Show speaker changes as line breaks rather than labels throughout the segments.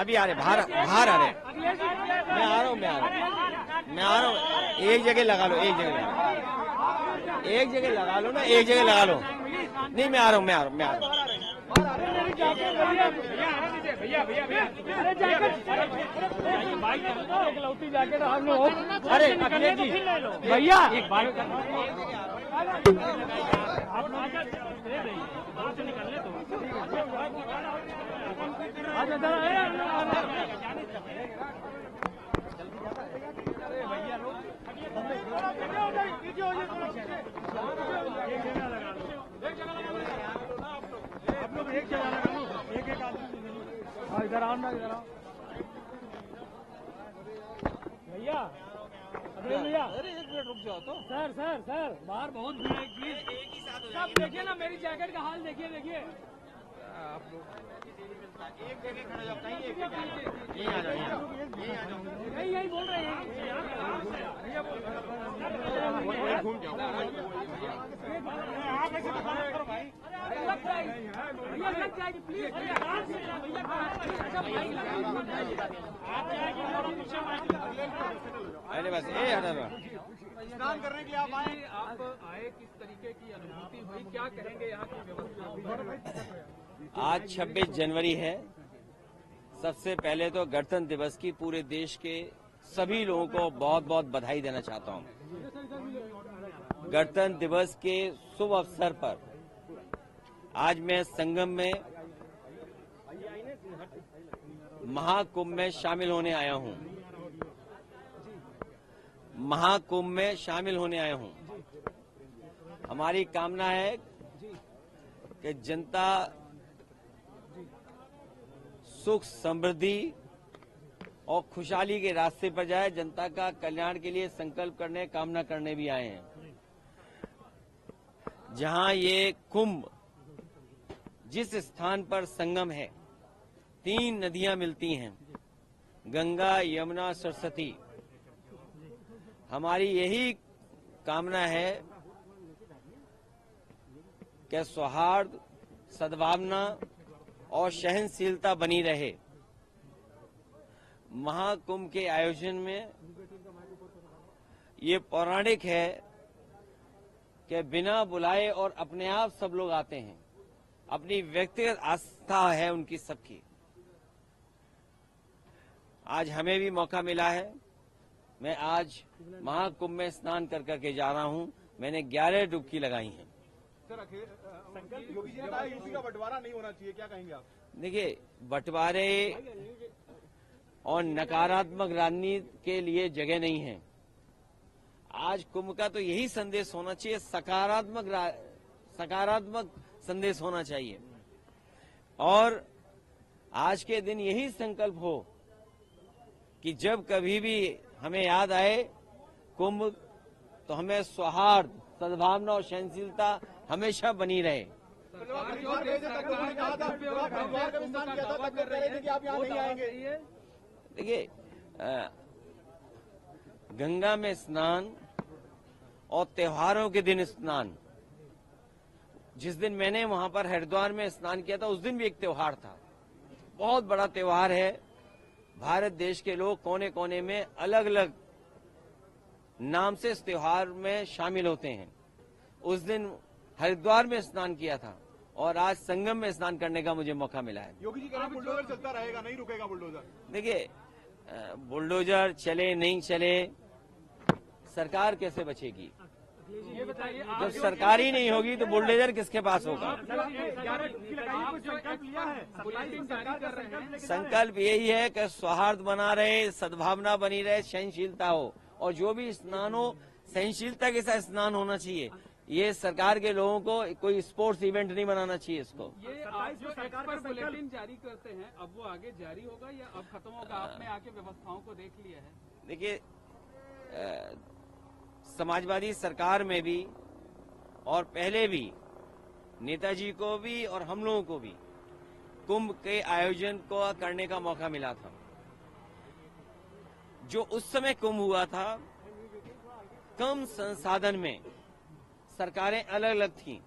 अभी आ रहे, बाहर बाहर आ रहे। मैं आ रहा हूँ, मैं आ रहा हूँ। एक जगह लगा लो, एक जगह लगा लो, एक जगह लगा लो ना, एक जगह लगा लो। नहीं, मैं आ रहा हूँ, मैं आ रहा हूँ, मैं आ रहा हूँ। अरे अखिलेश जी,
भैया
एक बार
इधर आओ ना, इधर आओ भैया। अरे भैया,
अरे एक मिनट रुक जाओ तो।
सर बाहर बहुत भीड़ है प्लीज। सब देखिए ना, मेरी जैकेट का हाल देखिए।
आप लोग
एक जगह खड़े जाओ, कहीं एक जगह यहीं आ जाओ, यहीं आ जाओ।
यही बोल रहे हैं।
घूम जाओ।
लग जाएगी प्लीज
अरे बस ये हटा दो।
स्नान करने के लिए आप आए किस तरीके की अनुभूति हुई, क्या कहेंगे यहाँ की व्यवस्था?
आज 26 जनवरी है। सबसे पहले तो गणतंत्र दिवस की पूरे देश के सभी लोगों को बहुत बहुत बधाई देना चाहता हूं। गणतंत्र दिवस के शुभ अवसर पर आज मैं संगम में महाकुंभ में शामिल होने आया हूं। महाकुंभ में शामिल होने आया हूं। हमारी कामना है कि जनता सुख समृद्धि और खुशहाली के रास्ते पर जाए। जनता का कल्याण के लिए संकल्प करने, कामना करने भी आए हैं। जहां ये कुंभ, जिस स्थान पर संगम है, 3 नदियां मिलती हैं, गंगा, यमुना, सरस्वती। हमारी यही कामना है कि सौहार्द, सद्भावना और सहनशीलता बनी रहे। महाकुंभ के आयोजन में ये पौराणिक है कि बिना बुलाए और अपने आप सब लोग आते हैं। अपनी व्यक्तिगत आस्था है उनकी सबकी। आज हमें भी मौका मिला है। मैं आज महाकुंभ में स्नान कर करके जा रहा हूं। मैंने 11 डुबकी लगाई हैं।
सर, योगी जी ने कहा यूपी का बंटवारा नहीं होना चाहिए, क्या कहेंगे आप?
देखिए, बंटवारे और नकारात्मक राजनीति के लिए जगह नहीं है। आज कुंभ का तो यही संदेश होना चाहिए, सकारात्मक संदेश होना चाहिए। और आज के दिन यही संकल्प हो कि जब कभी भी हमें याद आए कुंभ, तो हमें सौहार्द, सद्भावना और सहनशीलता हमेशा बनी रहे। देखिए, गंगा में स्नान और त्योहारों के दिन स्नान, जिस दिन मैंने वहां पर हरिद्वार में स्नान किया था, उस दिन भी एक त्योहार था। बहुत बड़ा त्योहार है। भारत देश के लोग कोने कोने में अलग अलग नाम से इस त्योहार में शामिल होते हैं। उस दिन हरिद्वार में स्नान किया था और आज संगम में स्नान करने का मुझे मौका मिला है।
योगी जी कह रहे हैं बुलडोजर चलता रहेगा, नहीं रुकेगा बुलडोजर।
देखिए, बुलडोजर चले नहीं चले, सरकार कैसे बचेगी?
ये बताइए,
जब सरकार ही नहीं होगी तो बुलडोजर किसके पास होगा? संकल्प यही है कि सौहार्द बना रहे, सद्भावना बनी रहे, सहनशीलता हो, और जो भी स्नान हो सहनशीलता के साथ स्नान होना चाहिए। ये सरकार के लोगों को कोई स्पोर्ट्स इवेंट नहीं बनाना चाहिए इसको।
ये आप जो सरकार पर बुलेटिन जारी करते हैं, अब वो आगे जारी होगा या अब खत्म होगा? आपने आके व्यवस्थाओं को देख लिया है?
देखिए, समाजवादी सरकार में भी और पहले भी नेताजी को भी और हम लोगों को भी कुंभ के आयोजन को करने का मौका मिला था। जो उस समय कुंभ हुआ था, कम संसाधन में सरकारें अलग अलग थीं,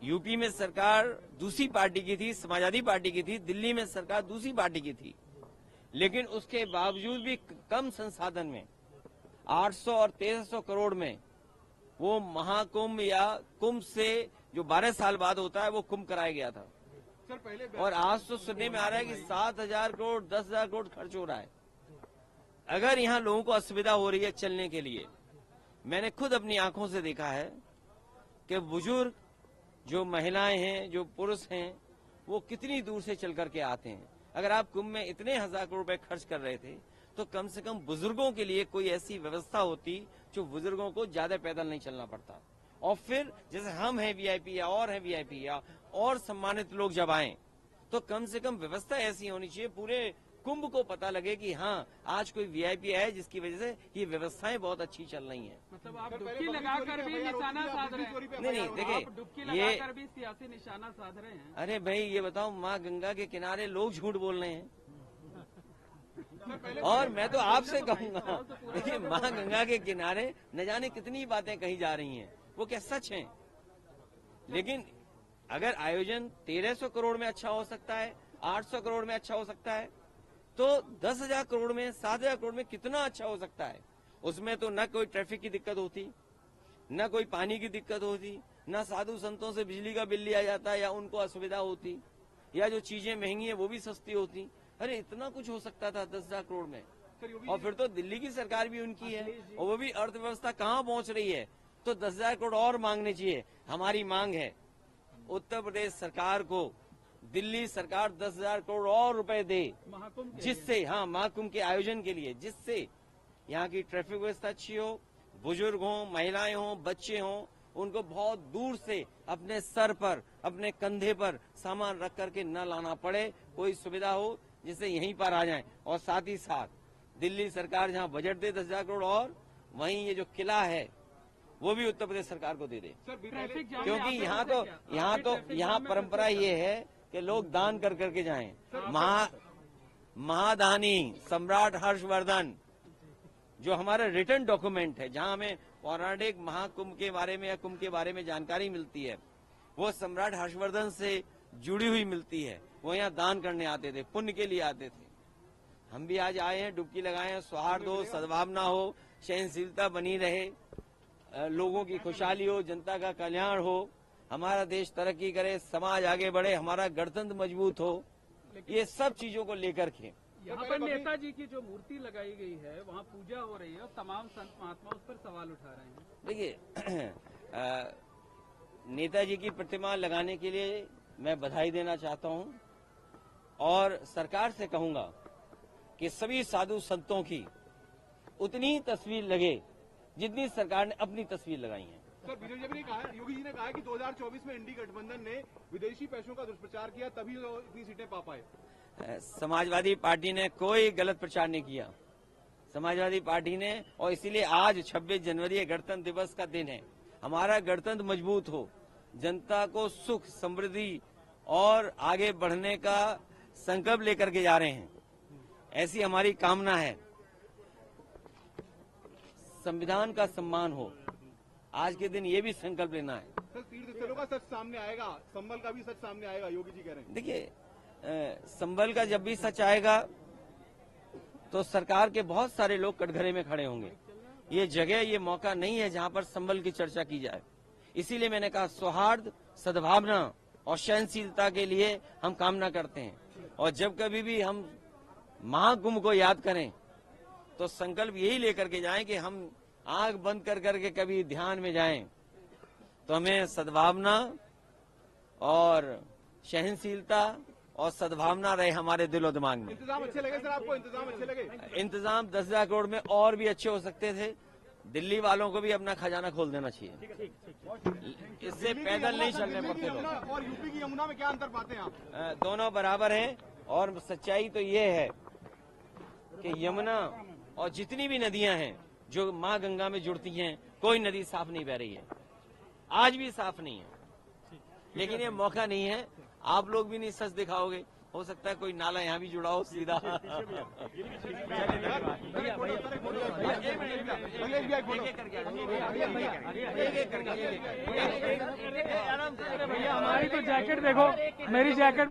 यूपी में सरकार दूसरी पार्टी की थी, समाजवादी पार्टी की थी, दिल्ली में सरकार दूसरी पार्टी की थी, लेकिन उसके बावजूद भी कम संसाधन में 800 और 1300 करोड़ में वो महाकुंभ या कुंभ से जो 12 साल बाद होता है वो कुंभ कराया गया था।
सर पहले
और आज तो सुनने में आ रहा है कि 7,000 करोड़ 10,000 करोड़ खर्च हो रहा है। अगर यहाँ लोगों को असुविधा हो रही है चलने के लिए, मैंने खुद अपनी आंखों से देखा है कि बुजुर्ग जो महिलाएं हैं, जो पुरुष हैं, वो कितनी दूर से चल करके आते हैं। अगर आप कुंभ में इतने 1,000 करोड़ रुपए खर्च कर रहे थे तो कम से कम बुजुर्गों के लिए कोई ऐसी व्यवस्था होती जो बुजुर्गों को ज्यादा पैदल नहीं चलना पड़ता। और फिर जैसे हम हैं वीआईपी या और हैं वीआईपी या और सम्मानित लोग जब आए तो कम से कम व्यवस्था ऐसी होनी चाहिए, पूरे कुंभ को पता लगे कि हाँ आज कोई वीआईपी है जिसकी वजह से ये व्यवस्थाएं बहुत अच्छी चल रही हैं।
मतलब आप डुबकी लगाकर भी निशाना साध रहे हैं।
नहीं देखिए,
आप डुबकी लगाकर भी सियासी निशाना साध रहे हैं।
अरे भाई ये बताओ, माँ गंगा के किनारे लोग झूठ बोल रहे हैं। और मैं तो आपसे कहूंगा, देखिए माँ गंगा के किनारे न जाने कितनी बातें कही जा रही हैं, वो क्या सच हैं? लेकिन अगर आयोजन 1300 करोड़ में अच्छा हो सकता है, 800 करोड़ में अच्छा हो सकता है, तो 10,000 करोड़ में, 7,000 करोड़ में कितना अच्छा हो सकता है। उसमें तो न कोई ट्रैफिक की दिक्कत होती, न कोई पानी की दिक्कत होती, न साधु संतों से बिजली का बिल लिया जाता या उनको असुविधा होती, या जो चीजें महंगी है वो भी सस्ती होती। अरे इतना कुछ हो सकता था 10,000 करोड़ में। और फिर तो दिल्ली की सरकार भी उनकी है और वो भी अर्थव्यवस्था कहाँ पहुंच रही है, तो 10,000 करोड़ और मांगने चाहिए। हमारी मांग है उत्तर प्रदेश सरकार को दिल्ली सरकार 10,000 करोड़ और रुपए दे, जिससे महाकुंभ के आयोजन के लिए, जिससे यहाँ की ट्रैफिक व्यवस्था अच्छी हो, बुजुर्ग हों, महिलाएं हों, बच्चे हों, उनको बहुत दूर से अपने सर पर, अपने कंधे पर सामान रख करके न लाना पड़े, कोई सुविधा हो जिससे यहीं पर आ जाएं। और साथ ही साथ दिल्ली सरकार जहाँ बजट दे 10,000 करोड़, और वहीं ये जो किला है वो भी उत्तर प्रदेश सरकार को दे दे, क्योंकि यहाँ परंपरा ये है कि लोग दान कर करके जाएं। महादानी सम्राट हर्षवर्धन, जो हमारा रिटर्न डॉक्यूमेंट है जहां हमें पौराणिक महाकुंभ के बारे में या कुंभ के बारे में जानकारी मिलती है, वो सम्राट हर्षवर्धन से जुड़ी हुई मिलती है। वो यहाँ दान करने आते थे, पुण्य के लिए आते थे। हम भी आज आए हैं, डुबकी लगाए हैं, सौहार्द हो, सद्भावना हो, सहनशीलता बनी रहे, लोगों की खुशहाली हो, जनता का कल्याण हो, हमारा देश तरक्की करे, समाज आगे बढ़े, हमारा गणतंत्र मजबूत हो, ये सब चीजों को लेकर के
यहाँ पर नेताजी की जो मूर्ति लगाई गई है वहाँ पूजा हो रही है और तमाम संत महात्मा उस पर सवाल उठा रहे हैं।
देखिए नेताजी की प्रतिमा लगाने के लिए मैं बधाई देना चाहता हूँ और सरकार से कहूंगा कि सभी साधु संतों की उतनी ही तस्वीर लगे जितनी सरकार ने अपनी तस्वीर लगाई है।
सर योगी जी ने कहा कि 2024 में इंडी गठबंधन ने विदेशी पैसों का दुष्प्रचार किया, तभी वो इतनी सीटें पा पाए।
समाजवादी पार्टी ने कोई गलत प्रचार नहीं किया। समाजवादी पार्टी ने, और इसीलिए आज 26 जनवरी गणतंत्र दिवस का दिन है, हमारा गणतंत्र मजबूत हो, जनता को सुख समृद्धि और आगे बढ़ने का संकल्प लेकर के जा रहे हैं, ऐसी हमारी कामना है। संविधान का सम्मान हो, आज के दिन ये भी संकल्प लेना है।
सर तीर्थ स्थलों का सच सामने आएगा, संभल का भी सच सामने आएगा, योगी जी कह रहे हैं।
देखिए संभल का जब भी सच आएगा तो सरकार के बहुत सारे लोग कटघरे में खड़े होंगे। ये जगह, ये मौका नहीं है जहां पर संभल की चर्चा की जाए। इसीलिए मैंने कहा सौहार्द, सद्भावना और सहनशीलता के लिए हम कामना करते हैं। और जब कभी भी हम महाकुंभ को याद करें तो संकल्प यही लेकर के जाएं कि हम आंख बंद कर करके कभी ध्यान में जाएं तो हमें सद्भावना और सहनशीलता और सद्भावना रहे हमारे दिलो दिमाग में।
इंतजाम अच्छे लगे सर आपको? इंतजाम अच्छे लगे?
इंतजाम 10,000 करोड़ में और भी अच्छे हो सकते थे। दिल्ली वालों को भी अपना खजाना खोल देना चाहिए, इससे पैदल नहीं चलने पड़ते लोग।
और यूपी की यमुना में क्या अंतर पाते हैं आप?
दोनों बराबर हैं और सच्चाई तो ये है कि यमुना और जितनी भी नदियां हैं जो माँ गंगा में जुड़ती हैं, कोई नदी साफ नहीं बह रही है, आज भी साफ नहीं है। लेकिन ये मौका नहीं है, आप लोग भी नहीं सच दिखाओगे, हो सकता है कोई नाला यहाँ भी जुड़ा हो सीधा।
भैया हमारी तो जैकेट देखो, मेरी जैकेट